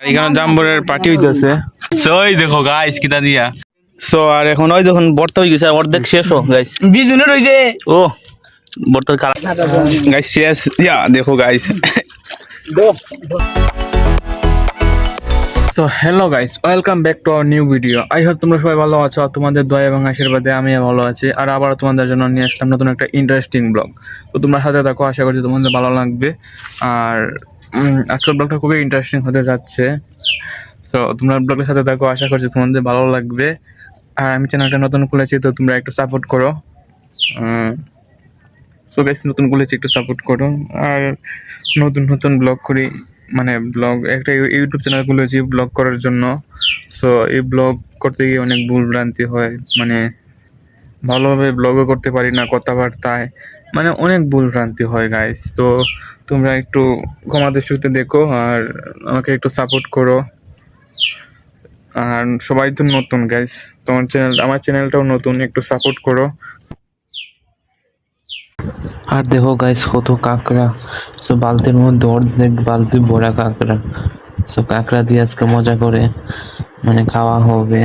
এখানে জাম্বুরের পার্টি হইতেছে। সো ওই দেখো গাইস কিটা দিয়া। সো আর এখন ওই দেখুন বর্তা হয়ে গেছে, অর্ধেক শেষ হো গাইস। বিজুনে রইছে ও বর্তার কালা গাইস শেষ ইয়া দেখো guys. So hello guys, welcome back to our new video. I hope তোমরা সবাই ভালো আছো। তোমাদের দয়া এবং আশীর্বাদে আমি ভালো আছি। আর আবারও তোমাদের জন্য নিয়ে আসলাম নতুন একটা ইন্টারেস্টিং ব্লগ। তো তোমরা সাথে থাকো, আশা করছি তোমাদের ভালো লাগবে। আর আজকের ব্লগটা খুবই ইন্টারেস্টিং হতে যাচ্ছে। সো তোমরা ব্লগের সাথে থাকো, আশা করছি তোমাদের ভালো লাগবে। আর আমি চ্যানেলটা নতুন খুলেছি, তো তোমরা একটু সাপোর্ট করো। সো গাইস নতুন খুলেছি, একটু সাপোর্ট করো। আর নতুন নতুন ব্লগ করি, মানে ব্লগ একটা ইউটিউব চ্যানেল খুলেছি ব্লগ করার জন্য। সো এই ব্লগ করতে গিয়ে অনেক ভুল ভ্রান্তি হয়, মানে ভালোভাবে ব্লগও করতে পারি না, কথাবার্তায় মানে অনেক ভুল ভ্রান্তি হয় গাইস। তো তোমরা একটু ক্ষমাতে শুতে দেখো আর আমাকে একটু সাপোর্ট করো। আর সবাই তো নতুন গাইস, তোমার চ্যানেল আমার চ্যানেলটাও নতুন, একটু সাপোর্ট করো। আর দেখো গাইস কত কাঁকড়া, সো বালতির মধ্যে অর্ধেক বালতি ভরা কাঁকড়া। সো কাঁকড়া দিয়ে আজকে মজা করে মানে খাওয়া হবে।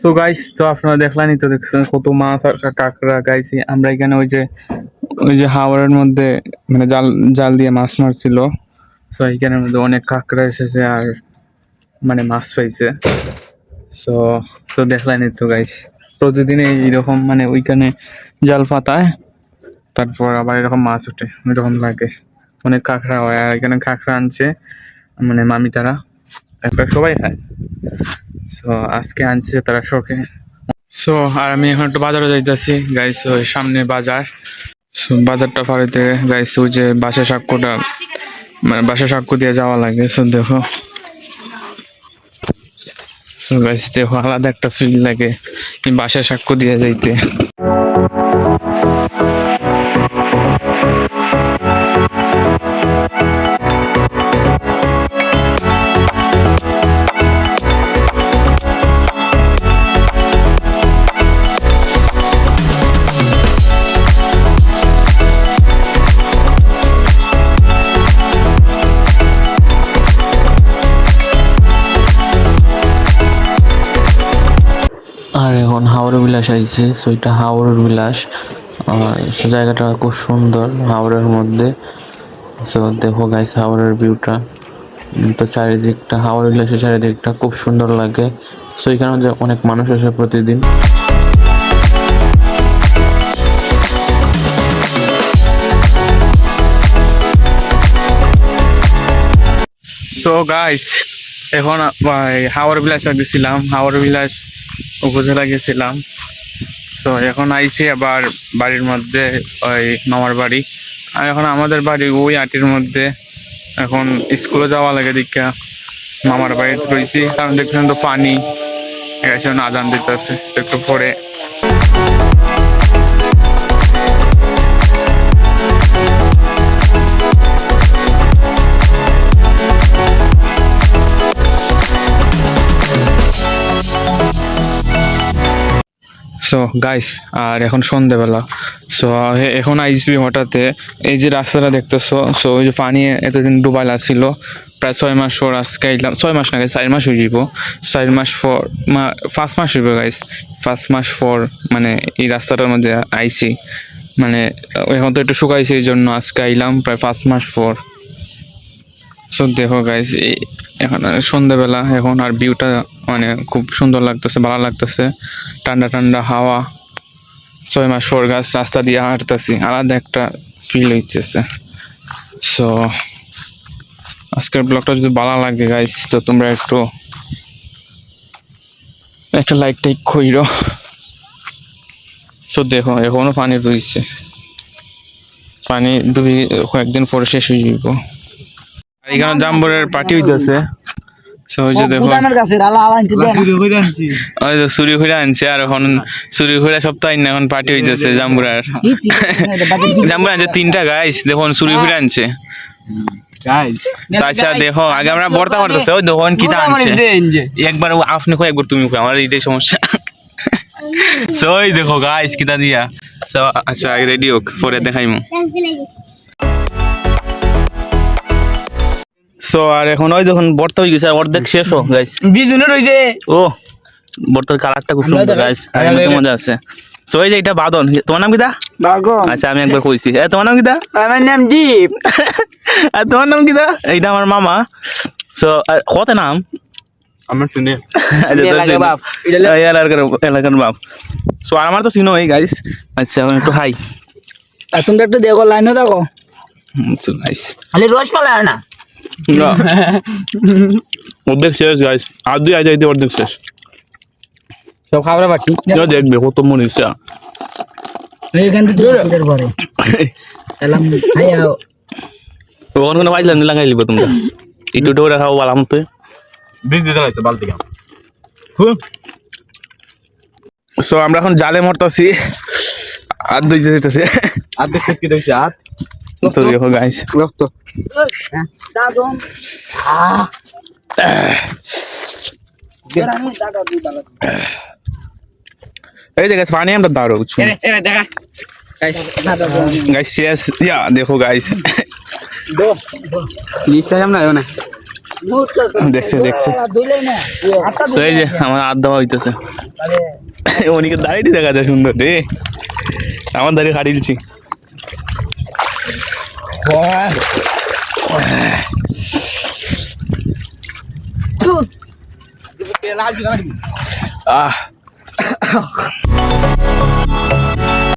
সো গাইস, তো আপনারা দেখলেনই তো, দেখছেন কত মাছ আর কাঁকড়া গাইস। আমরা এখানে ওই যে হাওরের মধ্যে মানে জাল জাল দিয়ে মাছ মারছিল। সো এইখানের মধ্যে অনেক কাঁকড়া এসেছে আর মানে মাছ পাইছে। সো তো দেখলেনই তো গাইস, প্রতিদিন এইরকম মানে ওইখানে জাল পাতায়, তারপর আবার এরকম মাছ ওঠে, এরকম লাগে। অনেক কাঁকড়া হয় আর এখানে কাঁকড়া আনছে মানে মামি তারা, একটা সবাই খায়। সো আজকে আনছে তারা শখে। সো আর আমি এখন একটু বাজারে যাইতেছি গাইস, ওই সামনে বাজার। সো বাজারটা ফাড়িতে গাইস, ওই যে বাসা সাক্ষ্যটা মানে বাসা সাক্ষ্য দিয়ে যাওয়া লাগে। সো দেখো, সো গাইস দেখো আলাদা একটা ফিল লাগে বাসা সাক্ষ্য দিয়ে যাইতে। আর এখন হাওড়া বিলাস আইছে, সো এটা হাওড়ার বিলাস। সে জায়গাটা খুব সুন্দর হাওড়ার মধ্যে। সো দেখো গাইস হাওড়ার ভিউটা, তো চারিদিকটা হাওড়া বিলাসের চারিদিকটা খুব সুন্দর লাগে। সো এখানে অনেক মানুষ আসে প্রতিদিন। সো গাইস এখন হাওড়া বিলাস গেছিলাম, হাওড়া বিলাস উপজেলা গেছিলাম। তো এখন আইছি আবার বাড়ির মধ্যে, ওই মামার বাড়ি। আর এখন আমাদের বাড়ি ওই আটির মধ্যে। এখন স্কুলে যাওয়া লাগে দীক্ষা মামার বাড়িতে রয়েছি, কারণ দেখছেন তো পানি এখন আজান দিতে আছে একটু পরে। সো গাইস আর এখন সন্ধ্যেবেলা। সো এখন আইসি হঠাৎ, এই যে রাস্তাটা দেখতেছো, সো ওই যে পানি এতদিন ডুবাইল আসছিল, প্রায় 6 মাস পর আজকে আইলাম। 6 মাস না গাইস, 4 মাস হয়ে যাব। 4 মাস পর 5 মাস হইব গাইস, 5 মাস পর মানে এই রাস্তাটার মধ্যে আইসি। মানে এখন তো একটু শুকাইছে, এই জন্য আজকে আইলাম প্রায় 5 মাস পর। সো দেখো গাইস এখন সন্ধ্যাবেলা এখন, আর ভিউটা মানে খুব সুন্দর লাগতেছে, ভালো লাগতেছে, ঠান্ডা ঠান্ডা হাওয়া। 6 মাস পর গাছ রাস্তা দিয়ে হাঁটতেছি, আলাদা একটা ফিল হইতেছে। সো আজকের ব্লগটা যদি ভালো লাগে গাইস, তো তোমরা একটু একটা লাইক টাইক কইরো। সো দেখো এখনো পানি রয়েছে, পানি ডুবি কয়েকদিন পরে শেষ হয়ে যাব। এখানে জাম্বুরের পার্টি হইতেছে। ওই যে দেখো ওই যে চুরি করে আনছে, আর এখন চুরি করে সপ্তাহ এখন পার্টি হইতেছে জাম্বুরার। জাম্বুরা আনছে 3টা গাইস, দেখুন চুরি করে আনছে। গাইস চাচা দেখো আগে আমরা বর্তা করতেছে ওই দেখো কিটা আনছে একবার আপনি কো একবার তুমি কো আমার এইটাই সমস্যা সো এই দেখো গাইস কিটা দিয়া সো আচ্ছা রেডি হোক পরে দেখাইমু সো আর এখন ওই দেখুন বর্তা হয়ে গেছে আর অর্ধেক শেষ হোক গাইস বিজুনে রইছে ও বর্তার কালারটা খুব সুন্দর গাইস আর এমনিতে মজা আছে সো এই যে এটা বাদন তোমার নাম কিটা বাগম আচ্ছা আমি একবার কইছি তোমার নাম কিটা আমার নাম দীপ আর তোমার নাম কিটা এইটা আমার মামা সো কত নাম আমার শুনে এলাকার বাপ এলাকার বাপ সো আমার তো চিনো এই গাইস আচ্ছা এখন একটু হাই তোমরা একটু দেখো লাইনে দেখো সো গাইস খালি রস পালা না অর্ধেক শেষ গাইস আর দুই আজ আইতে অর্ধেক শেষ সব খাবার বাকি যা দেখবে কত মনে ইচ্ছা এইখান থেকে দূরের পরে এলাম খাইয়াও ওখানে কোনো পাইলাম না লাগাই লিব তোমরা একটু একটু করে খাও বালাম তো বীজ দিতে লাগছে বালতি গাম সো আমরা এখন জালে মরতাছি আর দুই যেতেছে আর দেখছ কি দিছে হাত তো দেখো গাইস রক্ত দাদম বেরানি দাদা দুই দাদা এই যে গাইস পানি আমরা দাঁড়ো বুঝছো দেখা গাইস দাদা গাইস শেষ ইয়া দেখো গাইস দো লিস্টটা সামনে আয়ো না দেখছে দেখছে দুইলাই না আটটা সো এই যে আমার হাত দেওয়া হইতেছে অনেকের দাড়িটি দেখা যায় সুন্দর রে আমার দাড়ি হারিয়ে দিচ্ছি আহ